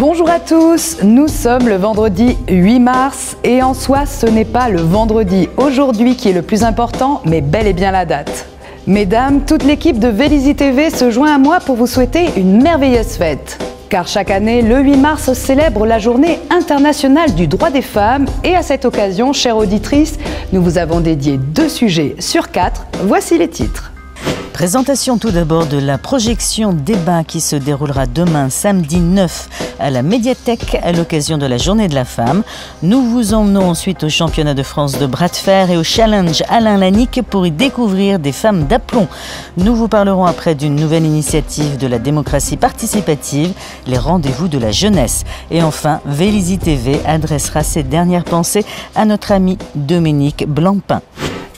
Bonjour à tous, nous sommes le vendredi 8 mars et en soi ce n'est pas le vendredi aujourd'hui qui est le plus important mais bel et bien la date. Mesdames, toute l'équipe de Vélizy TV se joint à moi pour vous souhaiter une merveilleuse fête. Car chaque année, le 8 mars célèbre la journée internationale du droit des femmes et à cette occasion, chères auditrices, nous vous avons dédié 2 sujets sur 4. Voici les titres. Présentation tout d'abord de la projection débat qui se déroulera demain, samedi 9, à la médiathèque à l'occasion de la Journée de la Femme. Nous vous emmenons ensuite au championnat de France de bras de fer et au challenge Alain Lanique pour y découvrir des femmes d'aplomb. Nous vous parlerons après d'une nouvelle initiative de la démocratie participative, les rendez-vous de la jeunesse. Et enfin, Vélizy TV adressera ses dernières pensées à notre ami Dominique Blancpain.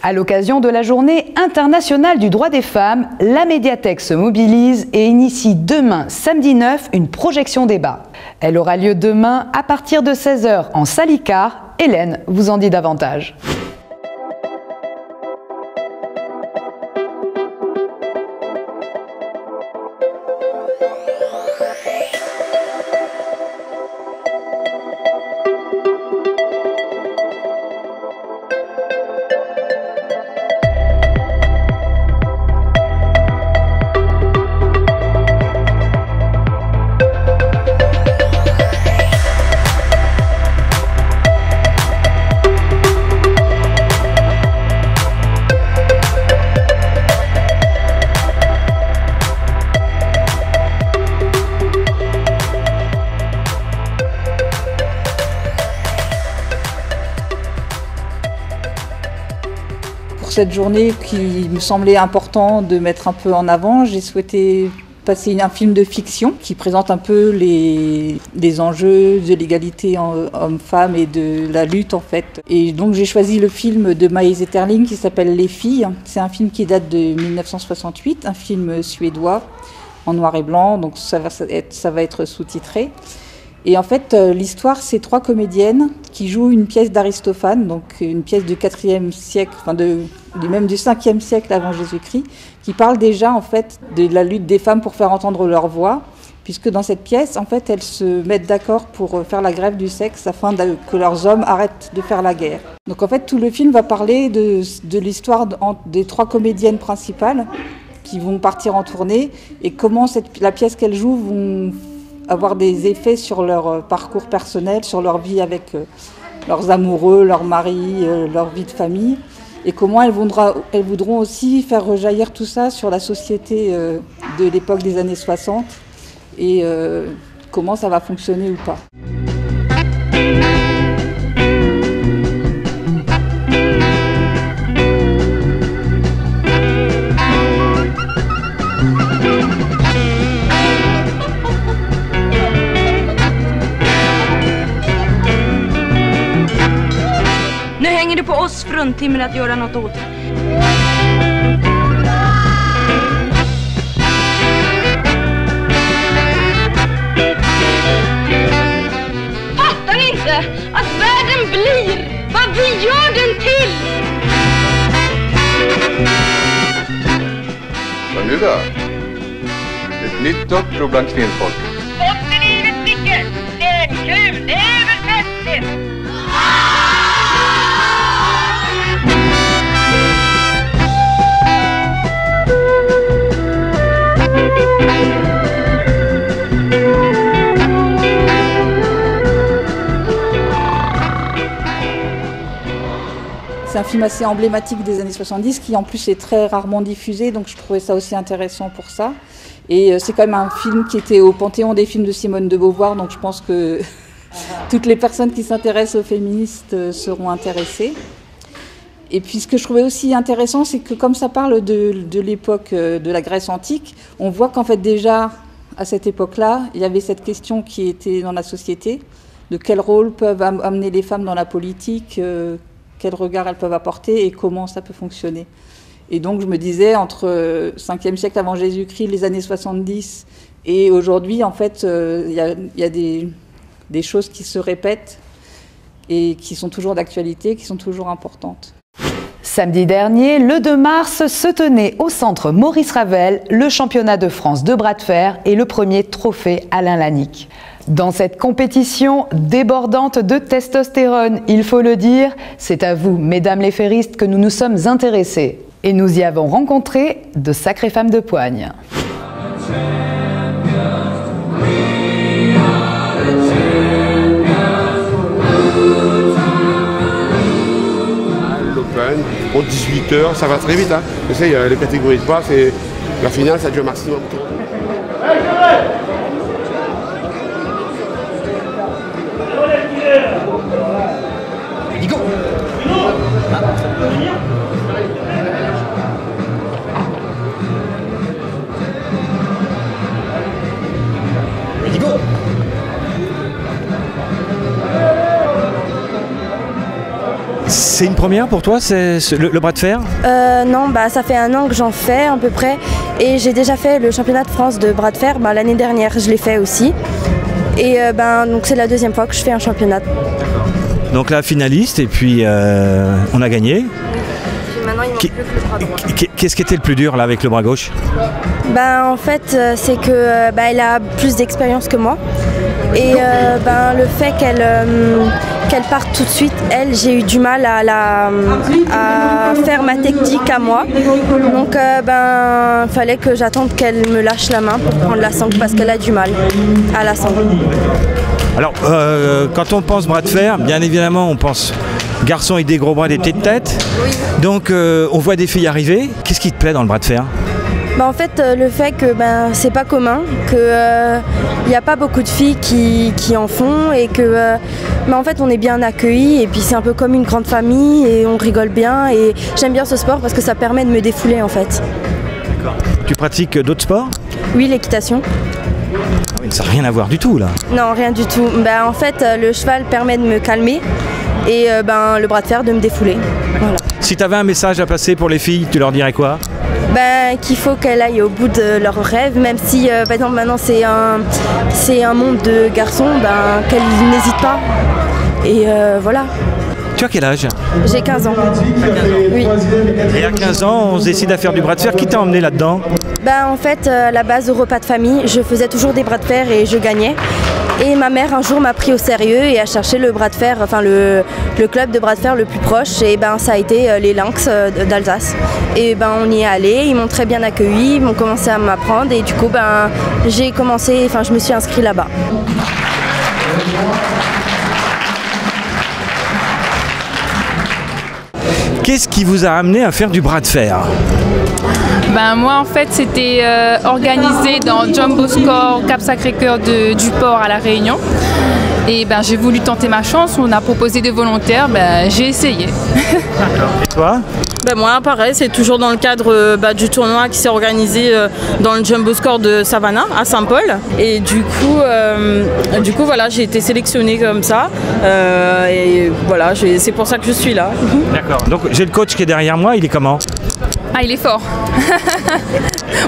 À l'occasion de la Journée internationale du droit des femmes, la médiathèque se mobilise et initie demain, samedi 9, une projection débat. Elle aura lieu demain à partir de 16 h en salle Icare. Hélène vous en dit davantage. Pour cette journée qui me semblait important de mettre un peu en avant, j'ai souhaité passer un film de fiction qui présente un peu les enjeux de l'égalité homme-femme et de la lutte en fait. Et donc j'ai choisi le film de Maë Zetterling qui s'appelle Les filles. C'est un film qui date de 1968, un film suédois en noir et blanc, donc ça va être sous-titré. Et en fait, l'histoire, c'est 3 comédiennes qui jouent une pièce d'Aristophane, donc une pièce du 4e siècle, enfin même du 5e siècle avant Jésus-Christ, qui parle déjà en fait de la lutte des femmes pour faire entendre leur voix, puisque dans cette pièce, en fait, elles se mettent d'accord pour faire la grève du sexe afin que leurs hommes arrêtent de faire la guerre. Donc en fait, tout le film va parler de l'histoire des 3 comédiennes principales qui vont partir en tournée et comment la pièce qu'elles jouent vont avoir des effets sur leur parcours personnel, sur leur vie avec leurs amoureux, leurs maris, leur vie de famille, et comment elles voudront aussi faire rejaillir tout ça sur la société de l'époque des années 60 et comment ça va fonctionner ou pas. Nu hänger det på oss fruntimmer att göra något åt det. Fattar ni inte att världen blir vad vi gör den till? Vad nu då? Ett nytt uppror bland kvinnfolk. Spotten i livet sticker! Det är kul, det är väl festligt! C'est un film assez emblématique des années 70 qui en plus est très rarement diffusé, donc je trouvais ça aussi intéressant pour ça. Et c'est quand même un film qui était au panthéon des films de Simone de Beauvoir, donc je pense que toutes les personnes qui s'intéressent aux féministes seront intéressées. Et puis ce que je trouvais aussi intéressant, c'est que comme ça parle de l'époque de la Grèce antique, on voit qu'en fait déjà à cette époque-là, il y avait cette question qui était dans la société, de quel rôle peuvent amener les femmes dans la politique, quel regard elles peuvent apporter et comment ça peut fonctionner. Et donc je me disais, entre 5e siècle avant Jésus-Christ, les années 70 et aujourd'hui, en fait, il y a des choses qui se répètent et qui sont toujours d'actualité, qui sont toujours importantes. Samedi dernier, le 2 mars, se tenait au centre Maurice Ravel le championnat de France de bras de fer et le premier trophée Alain Lanique. Dans cette compétition débordante de testostérone, il faut le dire, c'est à vous, mesdames les ferristes, que nous nous sommes intéressés. Et nous y avons rencontré de sacrées femmes de poigne. L'Open, pour 18 h, ça va très vite. Hein. Tu sais, il y a les catégories de poids, et la finale, ça dure maximum. C'est une première pour toi, c'est le bras de fer? Non, ça fait 1 an que j'en fais à peu près. Et j'ai déjà fait le championnat de France de bras de fer. L'année dernière, je l'ai fait aussi. Et donc c'est la 2e fois que je fais un championnat. Donc là, finaliste, et puis on a gagné. Et puis maintenant, il manque plus que le bras droit. Qu'est-ce qui était le plus dur là avec le bras gauche? En fait, c'est que elle a plus d'expérience que moi. Et le fait qu'elle parte tout de suite, j'ai eu du mal à faire ma technique à moi. Donc fallait que j'attende qu'elle me lâche la main pour prendre la sangle parce qu'elle a du mal à la sangle. Alors, quand on pense bras de fer, bien évidemment, on pense garçon avec des gros bras, des petites têtes. Oui. Donc, on voit des filles arriver. Qu'est-ce qui te plaît dans le bras de fer? En fait, le fait que c'est pas commun, que y a pas beaucoup de filles qui en font et que en fait on est bien accueillis et puis c'est un peu comme une grande famille et on rigole bien et j'aime bien ce sport parce que ça permet de me défouler en fait. D'accord. Tu pratiques d'autres sports? Oui, l'équitation. Oui, ça n'a rien à voir du tout là. Non, rien du tout. En fait, le cheval permet de me calmer et le bras de fer de me défouler. Voilà. Si tu avais un message à passer pour les filles, tu leur dirais quoi? Qu'il faut qu'elles aillent au bout de leurs rêves, même si par exemple maintenant c'est un monde de garçons, qu'elles n'hésitent pas. Et voilà. Tu as quel âge? J'ai 15 ans. Oui. Et à 15 ans, on se décide à faire du bras de fer. Qui t'a emmené là-dedans? En fait, à la base au repas de famille, je faisais toujours des bras de fer et je gagnais. Et ma mère un jour m'a pris au sérieux et a cherché le bras de fer, le club de bras de fer le plus proche. Et ça a été les Lynx d'Alsace. Et on y est allé, ils m'ont très bien accueilli, ils m'ont commencé à m'apprendre et du coup je me suis inscrite là-bas. Qu'est-ce qui vous a amené à faire du bras de fer? Moi en fait c'était organisé dans Jumbo Score Cap Sacré-Cœur du Port à La Réunion et j'ai voulu tenter ma chance, on a proposé des volontaires, j'ai essayé. Et toi? Moi pareil, c'est toujours dans le cadre du tournoi qui s'est organisé dans le Jumbo Score de Savannah à Saint-Paul et du coup voilà, j'ai été sélectionnée comme ça et voilà, c'est pour ça que je suis là. D'accord, donc j'ai le coach qui est derrière moi, il est comment? Ah, il est fort.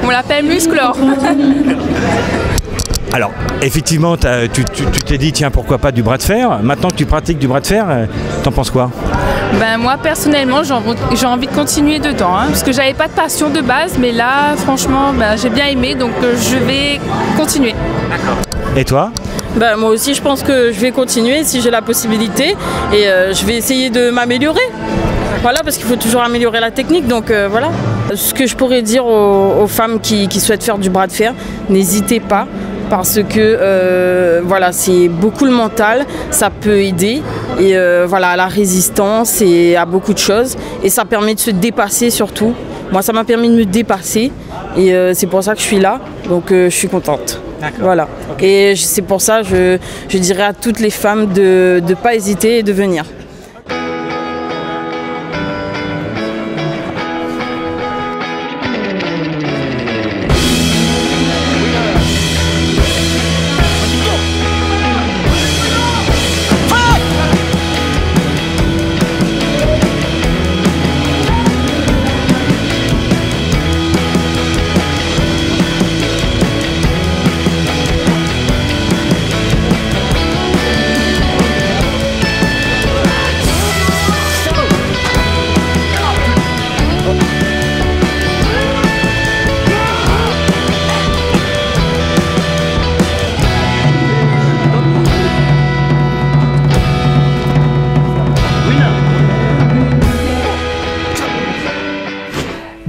On l'appelle Musclor. Alors, effectivement, tu t'es dit, tiens, pourquoi pas du bras de fer? Maintenant que tu pratiques du bras de fer, t'en penses quoi? Moi, personnellement, j'ai envie de continuer dedans. Parce que j'avais pas de passion de base, mais là, franchement, j'ai bien aimé, donc je vais continuer. D'accord. Et toi? Moi aussi, je pense que je vais continuer si j'ai la possibilité. Et je vais essayer de m'améliorer. Voilà, parce qu'il faut toujours améliorer la technique, donc voilà. Ce que je pourrais dire aux femmes qui souhaitent faire du bras de fer, n'hésitez pas, parce que voilà, c'est beaucoup le mental, ça peut aider, et voilà, à la résistance et à beaucoup de choses, et ça permet de se dépasser surtout. Moi, ça m'a permis de me dépasser, et c'est pour ça que je suis là, donc je suis contente. Voilà. Okay. Et c'est pour ça que je dirais à toutes les femmes de ne pas hésiter et de venir.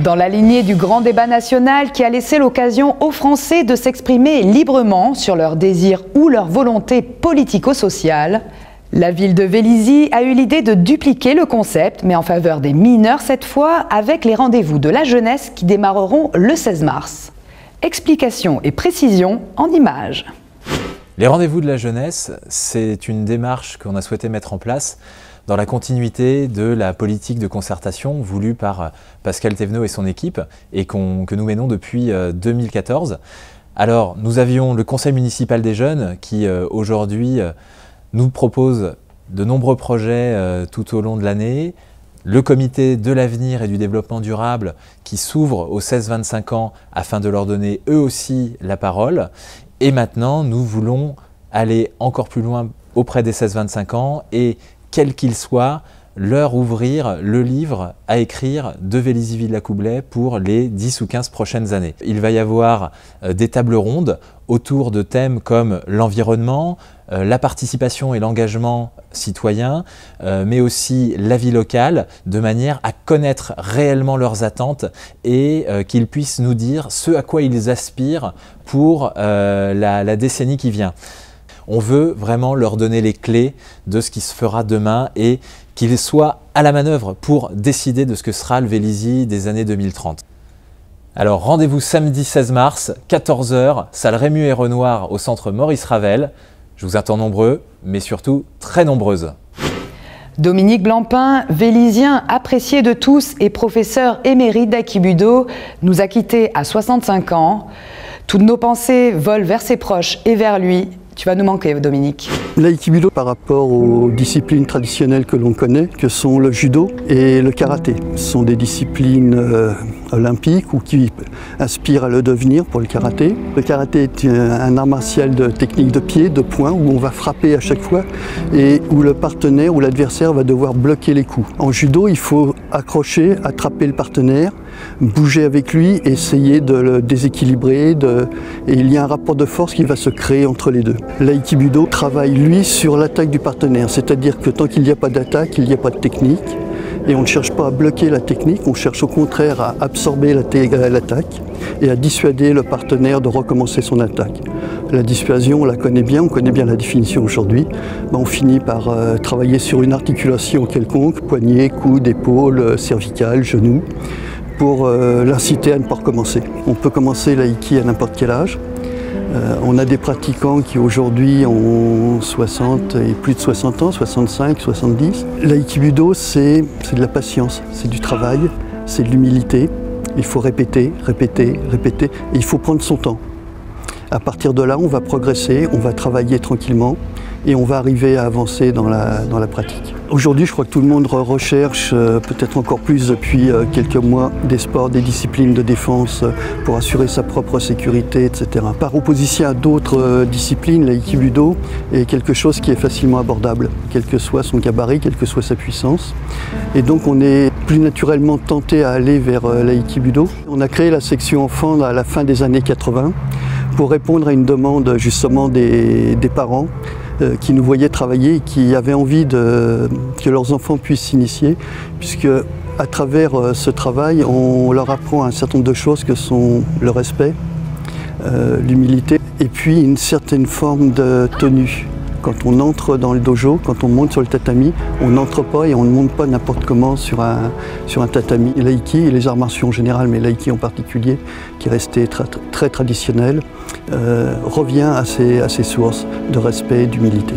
Dans la lignée du grand débat national qui a laissé l'occasion aux Français de s'exprimer librement sur leurs désirs ou leur volonté politico-sociale, la ville de Vélizy a eu l'idée de dupliquer le concept, mais en faveur des mineurs cette fois, avec les rendez-vous de la jeunesse qui démarreront le 16 mars. Explications et précisions en images. Les rendez-vous de la jeunesse, c'est une démarche qu'on a souhaité mettre en place dans la continuité de la politique de concertation voulue par Pascal Thévenot et son équipe et que nous menons depuis 2014. Alors, nous avions le Conseil municipal des jeunes qui aujourd'hui nous propose de nombreux projets tout au long de l'année. Le comité de l'avenir et du développement durable qui s'ouvre aux 16-25 ans afin de leur donner eux aussi la parole. Et maintenant, nous voulons aller encore plus loin auprès des 16-25 ans et, quels qu'ils soient, leur ouvrir le livre à écrire de Vélizy-Villacoublay pour les 10 ou 15 prochaines années. Il va y avoir des tables rondes autour de thèmes comme l'environnement, la participation et l'engagement citoyen, mais aussi la vie locale, de manière à connaître réellement leurs attentes et qu'ils puissent nous dire ce à quoi ils aspirent pour la décennie qui vient. On veut vraiment leur donner les clés de ce qui se fera demain et qu'ils soient à la manœuvre pour décider de ce que sera le Vélizy des années 2030. Alors rendez-vous samedi 16 mars, 14 h, salle Rému et Renoir au centre Maurice Ravel. Je vous attends nombreux, mais surtout très nombreuses. Dominique Blampin, vélizien apprécié de tous et professeur émérite d'Aikibudo, nous a quittés à 65 ans. Toutes nos pensées volent vers ses proches et vers lui. Tu vas nous manquer, Dominique. L'aïkibudo par rapport aux disciplines traditionnelles que l'on connaît, que sont le judo et le karaté. Ce sont des disciplines olympiques ou qui inspirent à le devenir pour le karaté. Le karaté est un art martial de technique de pied, de poing, où on va frapper à chaque fois et où le partenaire ou l'adversaire va devoir bloquer les coups. En judo, il faut accrocher, attraper le partenaire, bouger avec lui, essayer de le déséquilibrer et il y a un rapport de force qui va se créer entre les deux. L'aïkibudo travaille lui sur l'attaque du partenaire, c'est-à-dire que tant qu'il n'y a pas d'attaque, il n'y a pas de technique et on ne cherche pas à bloquer la technique, on cherche au contraire à absorber l'attaque et à dissuader le partenaire de recommencer son attaque. La dissuasion, on la connaît bien, on connaît bien la définition aujourd'hui. On finit par travailler sur une articulation quelconque, poignet, coude, épaule, cervicale, genou, pour l'inciter à ne pas recommencer. On peut commencer l'aïki à n'importe quel âge. On a des pratiquants qui aujourd'hui ont 60 et plus de 60 ans, 65, 70. L'aïkibudo, c'est de la patience, c'est du travail, c'est de l'humilité. Il faut répéter, répéter, répéter, et il faut prendre son temps. À partir de là, on va progresser, on va travailler tranquillement et on va arriver à avancer dans la pratique. Aujourd'hui, je crois que tout le monde recherche, peut-être encore plus depuis quelques mois, des sports, des disciplines de défense pour assurer sa propre sécurité, etc. Par opposition à d'autres disciplines, l'aïkibudo est quelque chose qui est facilement abordable, quel que soit son gabarit, quelle que soit sa puissance. Et donc on est plus naturellement tenté à aller vers l'aïkibudo. On a créé la section enfants à la fin des années 80 pour répondre à une demande justement des parents qui nous voyaient travailler et qui avaient envie que leurs enfants puissent s'initier, puisque à travers ce travail, on leur apprend un certain nombre de choses que sont le respect, l'humilité et puis une certaine forme de tenue. Quand on entre dans le dojo, quand on monte sur le tatami, on n'entre pas et on ne monte pas n'importe comment sur un tatami. L'aïki et les arts martiaux en général, mais l'aïki en particulier, qui est resté très traditionnel, revient à ses sources de respect et d'humilité.